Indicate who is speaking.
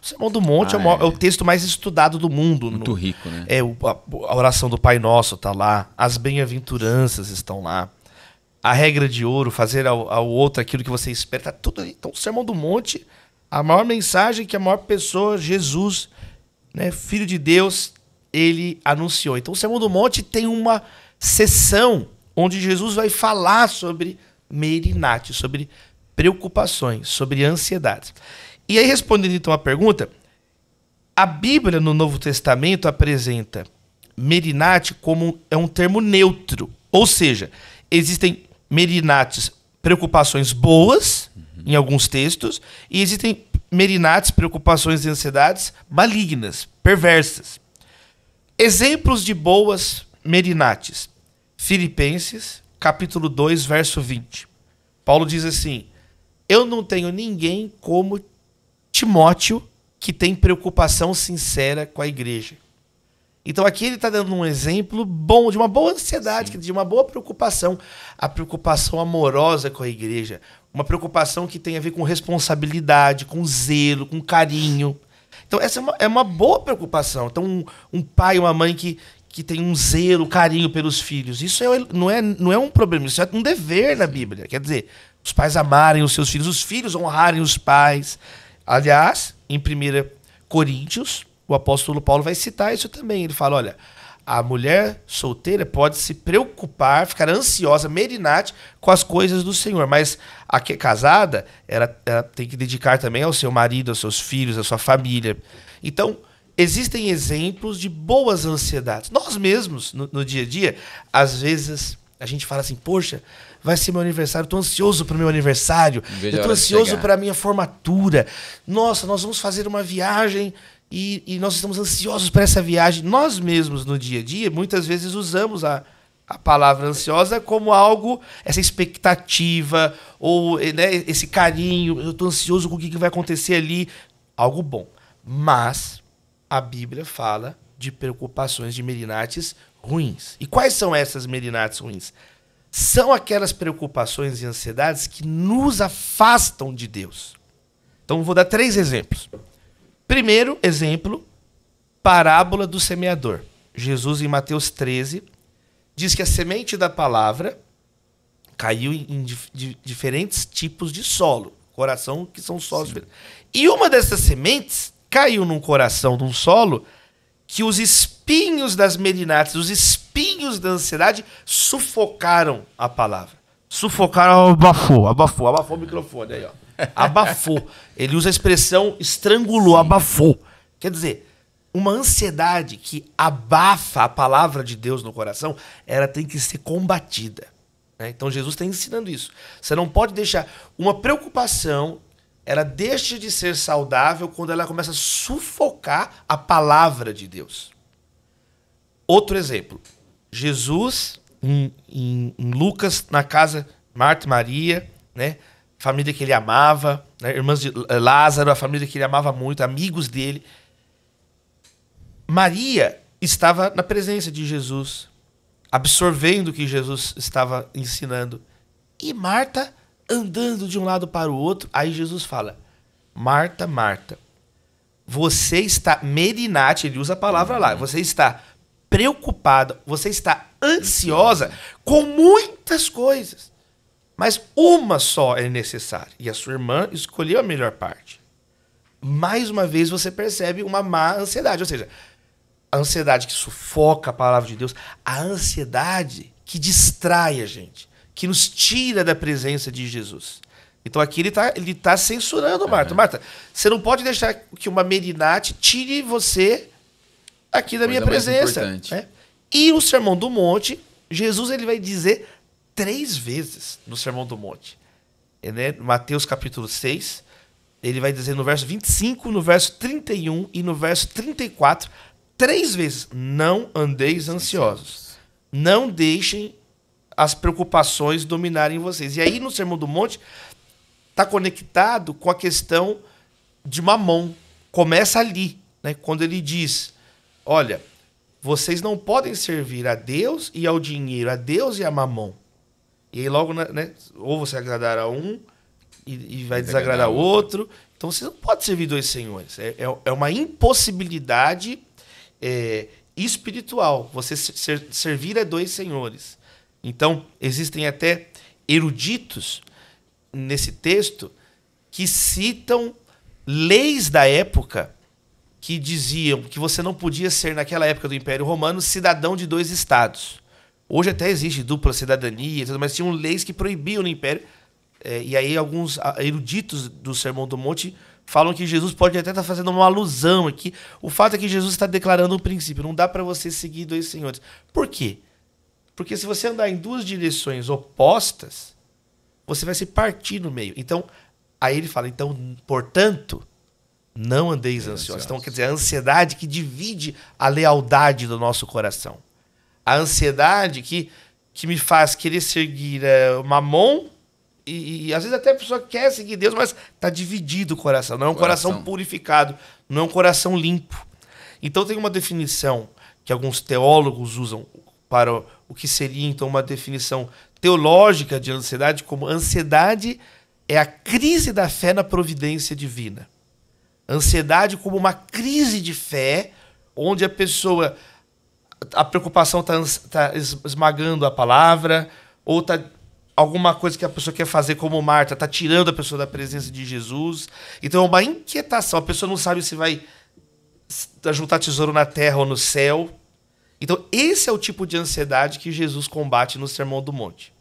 Speaker 1: O Sermão do Monte é o texto mais estudado do mundo.
Speaker 2: Muito rico, né?
Speaker 1: A oração do Pai Nosso tá lá, as bem-aventuranças estão lá, a regra de ouro, fazer ao outro aquilo que você espera, tá tudo ali. Então o Sermão do Monte, a maior mensagem que a maior pessoa, Jesus, né, Filho de Deus, ele anunciou. Então o Sermão do Monte tem uma sessão onde Jesus vai falar sobre Merinate, sobre preocupações, sobre ansiedades. E aí, respondendo então a pergunta, a Bíblia no Novo Testamento apresenta Merinate como um termo neutro. Ou seja, existem Merinates, preocupações boas, em alguns textos, e existem Merinates, preocupações e ansiedades malignas, perversas. Exemplos de boas Merinates. Filipenses, capítulo 2, verso 20. Paulo diz assim: eu não tenho ninguém como Timóteo que tem preocupação sincera com a igreja. Então aqui ele está dando um exemplo bom, de uma boa ansiedade, de uma boa preocupação. A preocupação amorosa com a igreja. Uma preocupação que tem a ver com responsabilidade, com zelo, com carinho. Então essa é uma boa preocupação. Então um pai, uma mãe que tem um zelo, carinho pelos filhos. Isso não é um problema, isso é um dever na Bíblia. Quer dizer, os pais amarem os seus filhos, os filhos honrarem os pais. Aliás, em 1 Coríntios, o apóstolo Paulo vai citar isso também. Ele fala, olha, a mulher solteira pode se preocupar, ficar ansiosa, Merinate, com as coisas do Senhor. Mas a que é casada, ela tem que dedicar também ao seu marido, aos seus filhos, à sua família. Então, existem exemplos de boas ansiedades. Nós mesmos, no dia a dia, às vezes a gente fala assim, poxa, vai ser meu aniversário, eu tô ansioso para o meu aniversário, eu tô ansioso para a minha formatura. Nossa, nós vamos fazer uma viagem e nós estamos ansiosos para essa viagem. Nós mesmos, no dia a dia, muitas vezes usamos a palavra ansiosa como algo, essa expectativa, ou né, esse carinho, eu tô ansioso com o que vai acontecer ali, algo bom. Mas a Bíblia fala de preocupações de Merinates ruins. E quais são essas Merinates ruins? São aquelas preocupações e ansiedades que nos afastam de Deus. Então vou dar 3 exemplos. Primeiro exemplo, parábola do semeador. Jesus, em Mateus 13, diz que a semente da palavra caiu em diferentes tipos de solo. Coração, que são solos. Sim. E uma dessas sementes caiu num coração, num solo, que os espinhos das Merinates, os espinhos da ansiedade, sufocaram a palavra. Sufocaram, abafou o microfone aí, ó. Abafou. Ele usa a expressão estrangulou, abafou. Quer dizer, uma ansiedade que abafa a palavra de Deus no coração, ela tem que ser combatida. Né? Então Jesus está ensinando isso. Você não pode deixar uma preocupação, ela deixa de ser saudável quando ela começa a sufocar a palavra de Deus. Outro exemplo. Jesus, em Lucas, na casa Marta e Maria, né? Família que ele amava, né? Irmãs de Lázaro, a família que ele amava muito, amigos dele. Maria estava na presença de Jesus, absorvendo o que Jesus estava ensinando. E Marta andando de um lado para o outro. Aí Jesus fala, Marta, Marta, você está Merinate, ele usa a palavra lá, você está preocupada, você está ansiosa com muitas coisas. Mas uma só é necessária. E a sua irmã escolheu a melhor parte. Mais uma vez você percebe uma má ansiedade. Ou seja, a ansiedade que sufoca a palavra de Deus. A ansiedade que distrai a gente. Que nos tira da presença de Jesus. Então aqui ele tá censurando Marta. Marta, você não pode deixar que uma Merinate tire você aqui da minha presença. Né? E o Sermão do Monte, Jesus ele vai dizer 3 vezes no Sermão do Monte. Né? Mateus capítulo 6, ele vai dizer no verso 25, no verso 31 e no verso 34, 3 vezes, não andeis ansiosos. Não deixem as preocupações dominarem vocês. E aí no Sermão do Monte está conectado com a questão de Mamon. Começa ali, né? Quando ele diz, olha, vocês não podem servir a Deus e ao dinheiro, a Deus e a Mamon. E aí logo, né, ou você agradar a um e vai desagradar o outro, Então você não pode servir dois senhores. É uma impossibilidade espiritual. Você servir a dois senhores. Então, existem até eruditos nesse texto que citam leis da época que diziam que você não podia ser, naquela época do Império Romano, cidadão de dois estados. Hoje até existe dupla cidadania, mas tinham leis que proibiam no Império. E aí alguns eruditos do Sermão do Monte falam que Jesus pode até estar fazendo uma alusão aqui. O fato é que Jesus está declarando um princípio. Não dá para você seguir dois senhores. Por quê? Porque se você andar em duas direções opostas, você vai se partir no meio. Então, aí ele fala, então, portanto, não andeis ansiosos. Então, quer dizer, a ansiedade que divide a lealdade do nosso coração. A ansiedade que me faz querer seguir Mamon, e às vezes até a pessoa quer seguir Deus, mas está dividido o coração. Não é um coração purificado, não é um coração limpo. Então tem uma definição que alguns teólogos usam para o que seria, então, uma definição teológica de ansiedade, como ansiedade é a crise da fé na providência divina. Ansiedade como uma crise de fé, onde a preocupação está esmagando a palavra, ou está alguma coisa que a pessoa quer fazer, como Marta, está tirando a pessoa da presença de Jesus. Então é uma inquietação, a pessoa não sabe se vai juntar tesouro na terra ou no céu. Então esse é o tipo de ansiedade que Jesus combate no Sermão do Monte.